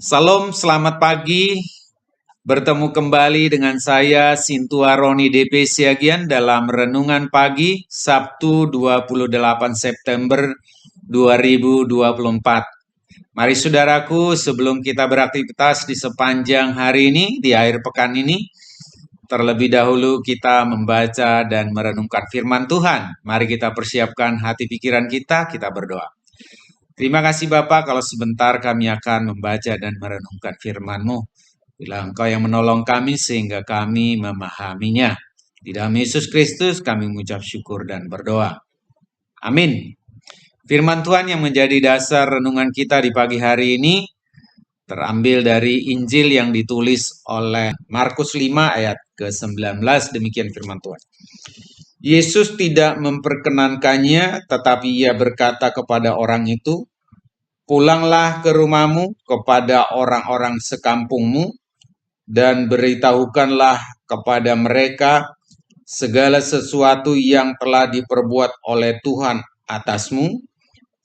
Salam, selamat pagi. Bertemu kembali dengan saya Sintua Roni DP Siagian dalam Renungan Pagi Sabtu 28 September 2024. Mari saudaraku, sebelum kita beraktivitas di sepanjang hari ini, di akhir pekan ini, terlebih dahulu kita membaca dan merenungkan firman Tuhan. Mari kita persiapkan hati pikiran kita berdoa. Terima kasih Bapak, kalau sebentar kami akan membaca dan merenungkan firman-Mu. Bila Engkau yang menolong kami sehingga kami memahaminya. Di dalam Yesus Kristus kami mengucap syukur dan berdoa. Amin. Firman Tuhan yang menjadi dasar renungan kita di pagi hari ini terambil dari Injil yang ditulis oleh Markus 5 ayat ke-19, demikian firman Tuhan. Yesus tidak memperkenankannya, tetapi ia berkata kepada orang itu, "Pulanglah ke rumahmu kepada orang-orang sekampungmu, dan beritahukanlah kepada mereka segala sesuatu yang telah diperbuat oleh Tuhan atasmu,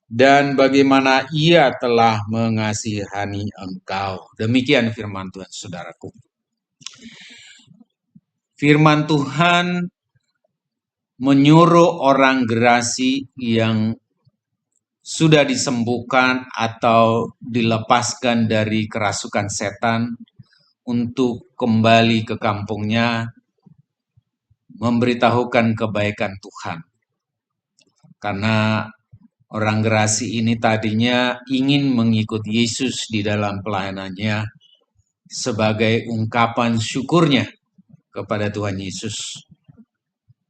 dan bagaimana ia telah mengasihani engkau." Demikian firman Tuhan, saudaraku. Firman Tuhan menyuruh orang Gerasi yang sudah disembuhkan atau dilepaskan dari kerasukan setan untuk kembali ke kampungnya, memberitahukan kebaikan Tuhan. Karena orang Gerasi ini tadinya ingin mengikuti Yesus di dalam pelayanannya sebagai ungkapan syukurnya kepada Tuhan Yesus.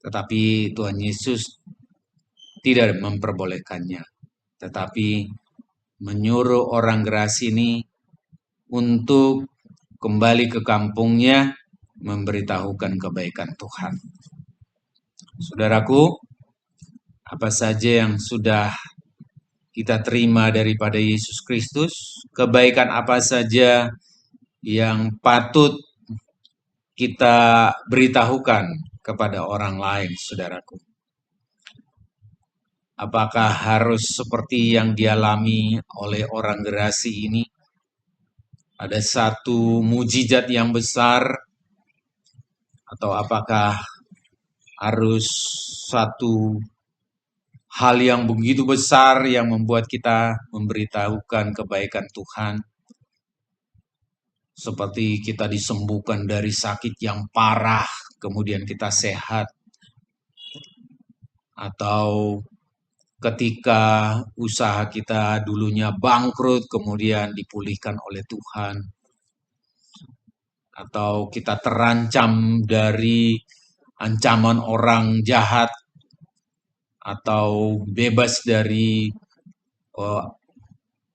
Tetapi Tuhan Yesus tidak memperbolehkannya, tetapi menyuruh orang Gerasi ini untuk kembali ke kampungnya, memberitahukan kebaikan Tuhan. Saudaraku, apa saja yang sudah kita terima daripada Yesus Kristus, kebaikan apa saja yang patut kita beritahukan kepada orang lain, saudaraku. Apakah harus seperti yang dialami oleh orang Gerasi ini? Ada satu mujizat yang besar, atau apakah harus satu hal yang begitu besar yang membuat kita memberitahukan kebaikan Tuhan? Seperti kita disembuhkan dari sakit yang parah, kemudian kita sehat. Atau ketika usaha kita dulunya bangkrut, kemudian dipulihkan oleh Tuhan. Atau kita terancam dari ancaman orang jahat, atau bebas dari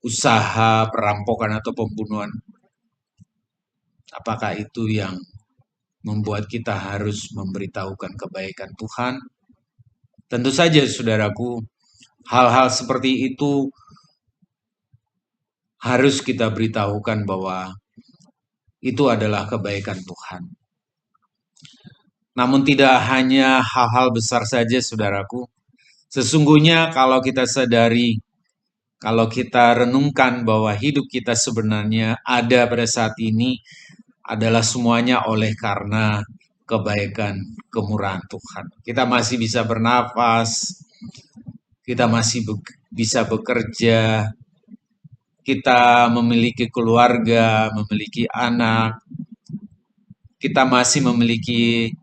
usaha perampokan atau pembunuhan. Apakah itu yang membuat kita harus memberitahukan kebaikan Tuhan? Tentu saja, saudaraku, hal-hal seperti itu harus kita beritahukan bahwa itu adalah kebaikan Tuhan. Namun tidak hanya hal-hal besar saja, saudaraku. Sesungguhnya kalau kita sadari, kalau kita renungkan bahwa hidup kita sebenarnya ada pada saat ini adalah semuanya oleh karena kebaikan, kemurahan Tuhan. Kita masih bisa bernafas, kita masih bisa bekerja, kita memiliki keluarga, memiliki anak, kita masih memiliki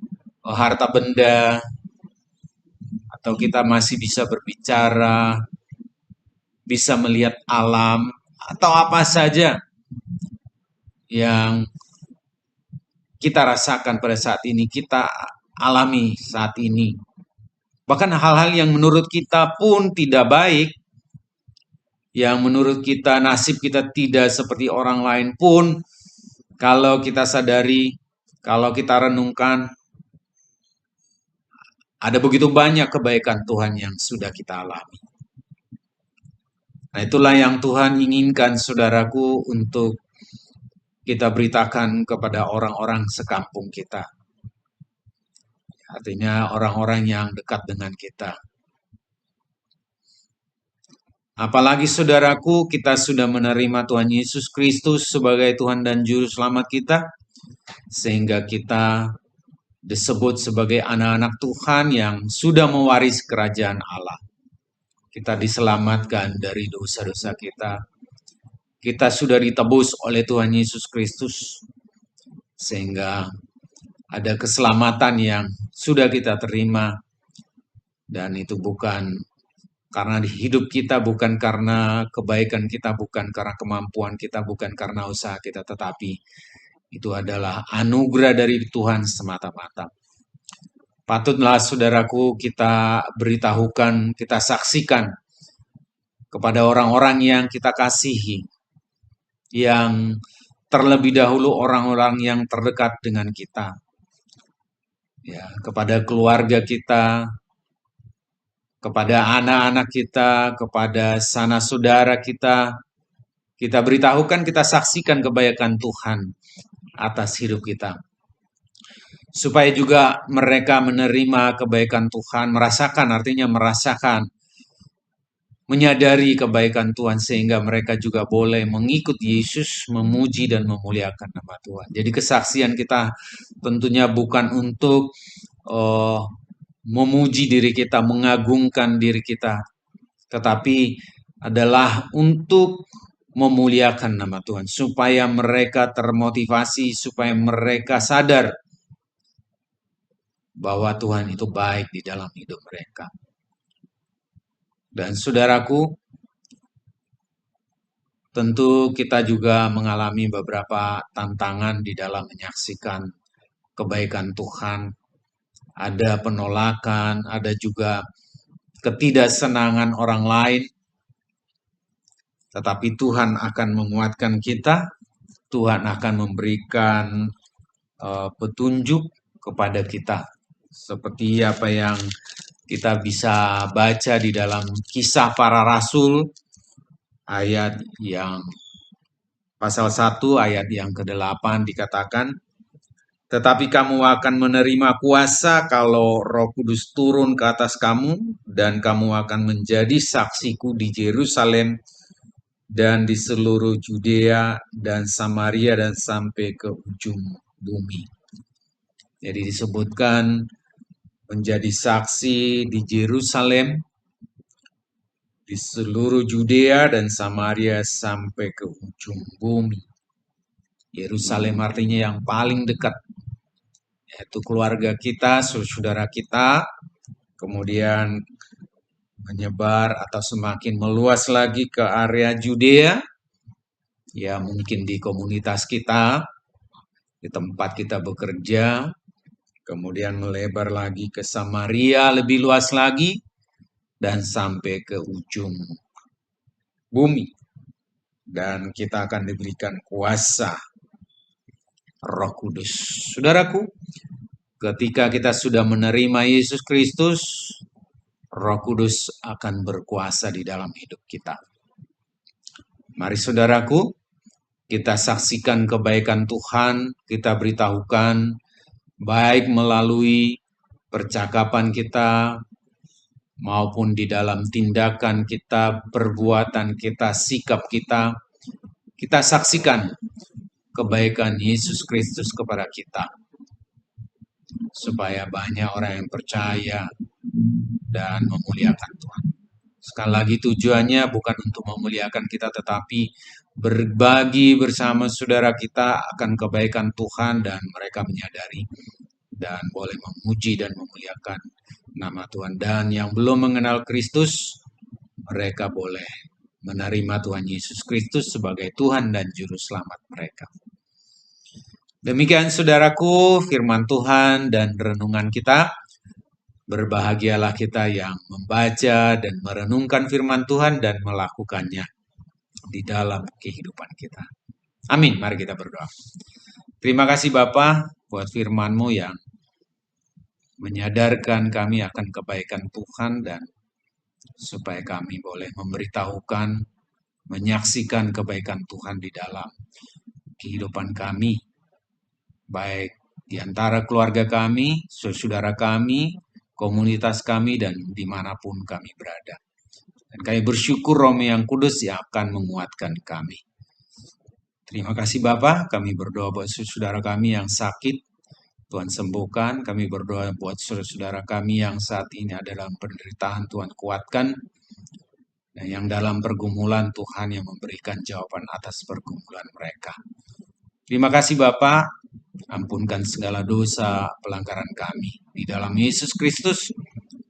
harta benda, atau kita masih bisa berbicara, bisa melihat alam, atau apa saja yang kita rasakan pada saat ini, kita alami saat ini. Bahkan hal-hal yang menurut kita pun tidak baik, yang menurut kita nasib kita tidak seperti orang lain pun, kalau kita sadari, kalau kita renungkan, ada begitu banyak kebaikan Tuhan yang sudah kita alami. Nah, itulah yang Tuhan inginkan, saudaraku, untuk kita beritakan kepada orang-orang sekampung kita. Artinya orang-orang yang dekat dengan kita. Apalagi saudaraku, kita sudah menerima Tuhan Yesus Kristus sebagai Tuhan dan Juru Selamat kita, sehingga kita disebut sebagai anak-anak Tuhan yang sudah mewaris kerajaan Allah. Kita diselamatkan dari dosa-dosa kita. Kita sudah ditebus oleh Tuhan Yesus Kristus, sehingga ada keselamatan yang sudah kita terima, dan itu bukan karena hidup kita, bukan karena kebaikan kita, bukan karena kemampuan kita, bukan karena usaha kita, tetapi itu adalah anugerah dari Tuhan semata-mata. Patutlah saudaraku kita beritahukan, kita saksikan kepada orang-orang yang kita kasihi, yang terlebih dahulu orang-orang yang terdekat dengan kita, ya, kepada keluarga kita, kepada anak-anak kita, kepada sanak saudara kita. Kita beritahukan, kita saksikan kebaikan Tuhan atas hidup kita. Supaya juga mereka menerima kebaikan Tuhan, artinya merasakan, menyadari kebaikan Tuhan, sehingga mereka juga boleh mengikut Yesus, memuji dan memuliakan nama Tuhan. Jadi kesaksian kita tentunya bukan untuk memuji diri kita, mengagungkan diri kita, tetapi adalah untuk memuliakan nama Tuhan, supaya mereka termotivasi, supaya mereka sadar bahwa Tuhan itu baik di dalam hidup mereka. Dan saudaraku, tentu kita juga mengalami beberapa tantangan di dalam menyaksikan kebaikan Tuhan. Ada penolakan, ada juga ketidaksenangan orang lain. Tetapi Tuhan akan menguatkan kita, Tuhan akan memberikan petunjuk kepada kita. Seperti apa yang kita bisa baca di dalam Kisah Para Rasul, ayat yang pasal 1 ayat yang ke-8 dikatakan, tetapi kamu akan menerima kuasa kalau Roh Kudus turun ke atas kamu, dan kamu akan menjadi saksiku di Yerusalem dan di seluruh Judea dan Samaria dan sampai ke ujung bumi. Jadi disebutkan menjadi saksi di Yerusalem, di seluruh Judea dan Samaria sampai ke ujung bumi. Yerusalem artinya yang paling dekat, yaitu keluarga kita, saudara kita, kemudian menyebar atau semakin meluas lagi ke area Judea, ya mungkin di komunitas kita, di tempat kita bekerja, kemudian melebar lagi ke Samaria lebih luas lagi, dan sampai ke ujung bumi. Dan kita akan diberikan kuasa Roh Kudus. Saudaraku, ketika kita sudah menerima Yesus Kristus, Roh Kudus akan berkuasa di dalam hidup kita. Mari saudaraku, kita saksikan kebaikan Tuhan, kita beritahukan, baik melalui percakapan kita, maupun di dalam tindakan kita, perbuatan kita, sikap kita, kita saksikan kebaikan Yesus Kristus kepada kita. Supaya banyak orang yang percaya dan memuliakan Tuhan. Sekali lagi tujuannya bukan untuk memuliakan kita, tetapi berbagi bersama saudara kita akan kebaikan Tuhan, dan mereka menyadari dan boleh memuji dan memuliakan nama Tuhan. Dan yang belum mengenal Kristus, mereka boleh menerima Tuhan Yesus Kristus sebagai Tuhan dan Juru Selamat mereka. Demikian saudaraku, firman Tuhan dan renungan kita. Berbahagialah kita yang membaca dan merenungkan firman Tuhan dan melakukannya di dalam kehidupan kita. Amin. Mari kita berdoa. Terima kasih Bapa buat firman-Mu yang menyadarkan kami akan kebaikan Tuhan, dan supaya kami boleh memberitahukan, menyaksikan kebaikan Tuhan di dalam kehidupan kami, baik di antara keluarga kami, saudara kami, komunitas kami, dan dimanapun kami berada. Dan kami bersyukur Roh yang Kudus yang akan menguatkan kami. Terima kasih Bapa, kami berdoa buat saudara kami yang sakit, Tuhan sembuhkan. Kami berdoa buat saudara-saudara kami yang saat ini ada dalam penderitaan, Tuhan kuatkan. Dan yang dalam pergumulan, Tuhan yang memberikan jawaban atas pergumulan mereka. Terima kasih Bapa, ampunkan segala dosa pelanggaran kami. Di dalam Yesus Kristus,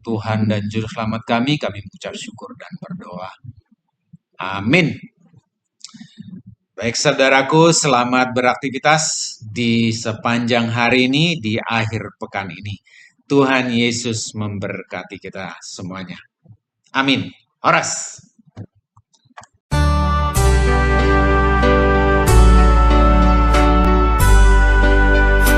Tuhan dan Juru Selamat kami mengucap syukur dan berdoa. Amin. Baik saudaraku, selamat beraktivitas di sepanjang hari ini, di akhir pekan ini. Tuhan Yesus memberkati kita semuanya. Amin. Horas.